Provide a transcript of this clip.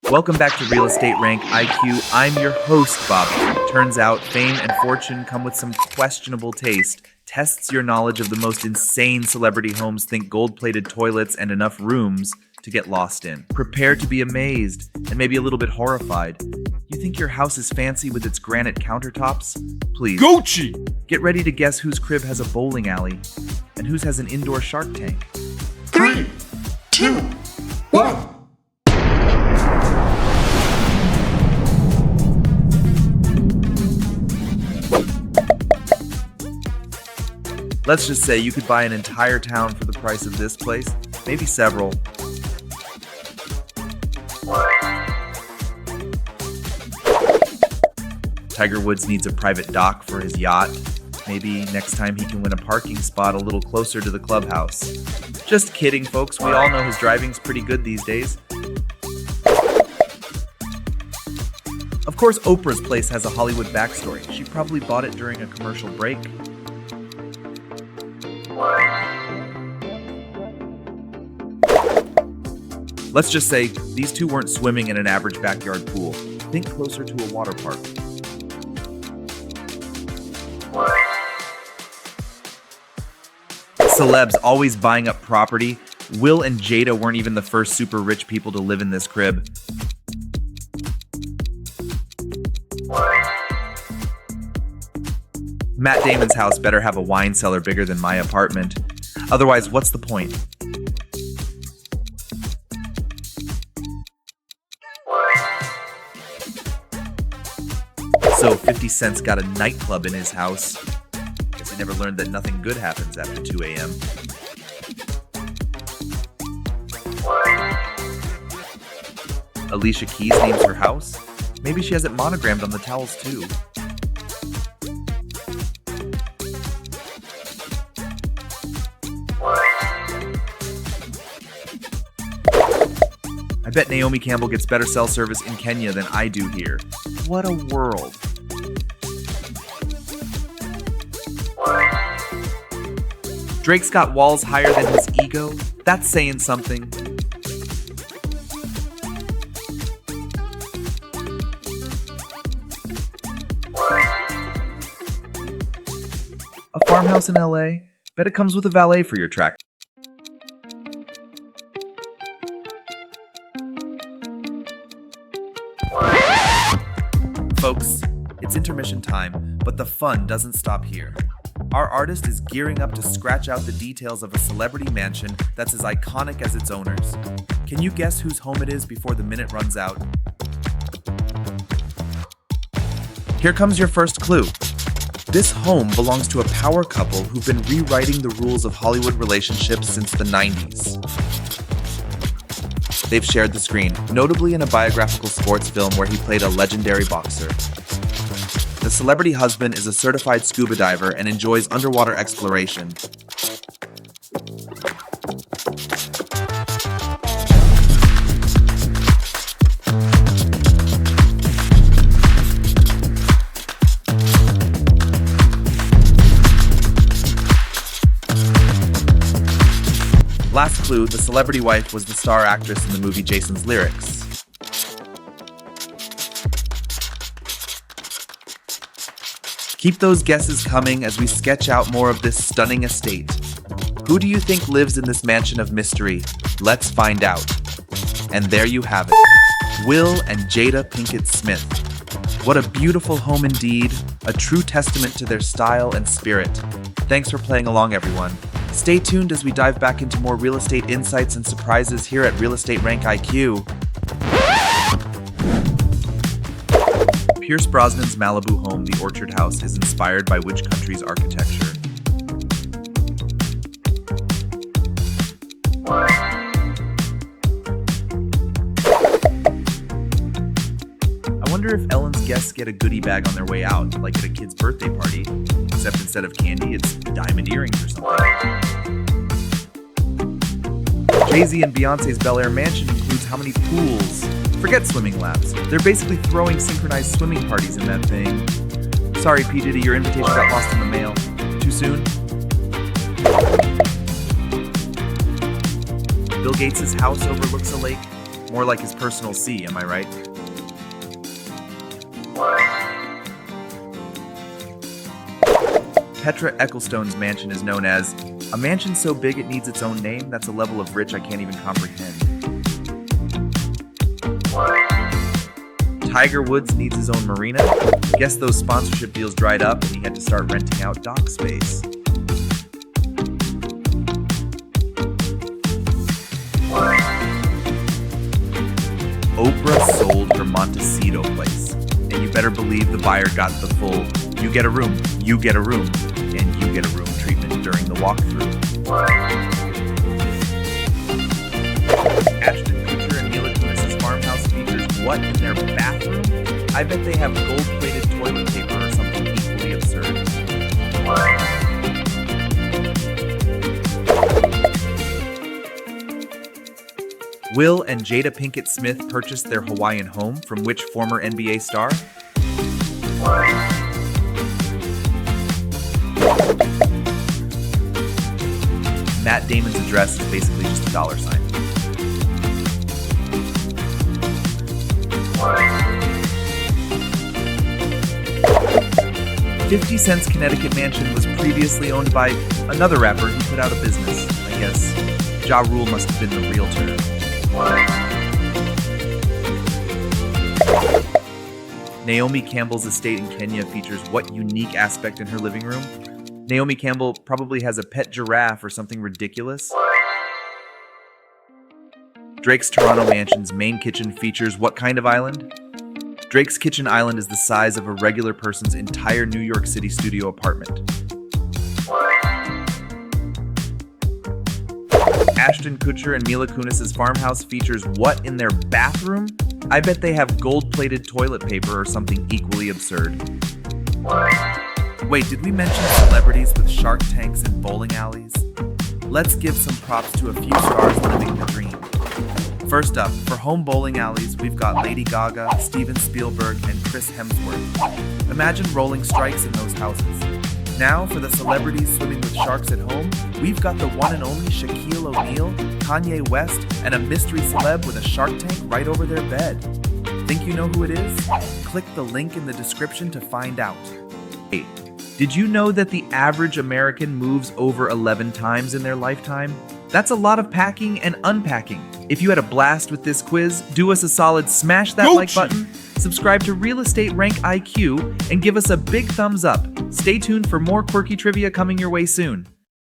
Welcome back to Real Estate Rank IQ. I'm your host, Bobby. Turns out fame and fortune come with some questionable taste. Tests your knowledge of the most insane celebrity homes. Think gold-plated toilets and enough rooms to get lost in. Prepare to be amazed and maybe a little bit horrified. You think your house is fancy with its granite countertops? Please. Gucci! Get ready to guess whose crib has a bowling alley and whose has an indoor Shark Tank. 3, 2, 1. Let's just say you could buy an entire town for the price of this place, maybe several. Tiger Woods needs a private dock for his yacht. Maybe next time he can win a parking spot a little closer to the clubhouse. Just kidding, folks. We all know his driving's pretty good these days. Of course, Oprah's place has a Hollywood backstory. She probably bought it during a commercial break. Let's just say these two weren't swimming in an average backyard pool. Think closer to a water park. Celebs always buying up property. Will and Jada weren't even the first super rich people to live in this crib. Matt Damon's house better have a wine cellar bigger than my apartment. Otherwise, what's the point? So 50 Cent's got a nightclub in his house. Guess he never learned that nothing good happens after 2 a.m. Alicia Keys names her house. Maybe she has it monogrammed on the towels too. I bet Naomi Campbell gets better cell service in Kenya than I do here. What a world. Drake's got walls higher than his ego. That's saying something. A farmhouse in LA? Bet it comes with a valet for your tractor. Folks, it's intermission time, but the fun doesn't stop here. Our artist is gearing up to scratch out the details of a celebrity mansion that's as iconic as its owners. Can you guess whose home it is before the minute runs out? Here comes your first clue. This home belongs to a power couple who've been rewriting the rules of Hollywood relationships since the 90s. They've shared the screen, notably in a biographical sports film where he played a legendary boxer. The celebrity husband is a certified scuba diver and enjoys underwater exploration. Last clue, the celebrity wife was the star actress in the movie Jason's Lyrics. Keep those guesses coming as we sketch out more of this stunning estate. Who do you think lives in this mansion of mystery? Let's find out. And there you have it. Will and Jada Pinkett Smith. What a beautiful home indeed, a true testament to their style and spirit. Thanks for playing along, everyone. Stay tuned as we dive back into more real estate insights and surprises here at Real Estate Rank IQ. Pierce Brosnan's Malibu home, the Orchard House, is inspired by which country's architecture? I wonder if Ellen's guests get a goodie bag on their way out, like at a kid's birthday party, except instead of candy, it's diamond earrings or something. Jay-Z and Beyonce's Bel Air mansion includes how many pools? Forget swimming laps. They're basically throwing synchronized swimming parties in that thing. Sorry, P. Diddy, your invitation got lost in the mail. Too soon? Bill Gates' house overlooks a lake. More like his personal sea, am I right? Petra Ecclestone's mansion is known as a mansion so big it needs its own name. That's a level of rich I can't even comprehend. Tiger Woods needs his own marina. Guess those sponsorship deals dried up and he had to start renting out dock space. Oprah sold her Montecito place, and you better believe the buyer got the full you get a room, and you get a room treatment during the walkthrough. Ashton Kutcher and Mila Kunis's farmhouse features what in their bathroom? I bet they have gold-plated toilet paper or something equally absurd. Will and Jada Pinkett Smith purchased their Hawaiian home from which former NBA star? Matt Damon's address is basically just a $. 50 Cent's Connecticut mansion was previously owned by another rapper who put out of business. I guess Ja Rule must have been the realtor. Naomi Campbell's estate in Kenya features what unique aspect in her living room? Naomi Campbell probably has a pet giraffe or something ridiculous. Drake's Toronto mansion's main kitchen features what kind of island? Drake's kitchen island is the size of a regular person's entire New York City studio apartment. Ashton Kutcher and Mila Kunis's farmhouse features what in their bathroom? I bet they have gold-plated toilet paper or something equally absurd. Wait, did we mention celebrities with shark tanks and bowling alleys? Let's give some props to a few stars living the dream. First up, for home bowling alleys, we've got Lady Gaga, Steven Spielberg, and Chris Hemsworth. Imagine rolling strikes in those houses. Now, for the celebrities swimming with sharks at home, we've got the one and only Shaquille O'Neal, Kanye West, and a mystery celeb with a shark tank right over their bed. Think you know who it is? Click the link in the description to find out. Hey, did you know that the average American moves over 11 times in their lifetime? That's a lot of packing and unpacking. If you had a blast with this quiz, do us a solid, smash that like button, subscribe to Real Estate Rank IQ, and give us a big thumbs up. Stay tuned for more quirky trivia coming your way soon.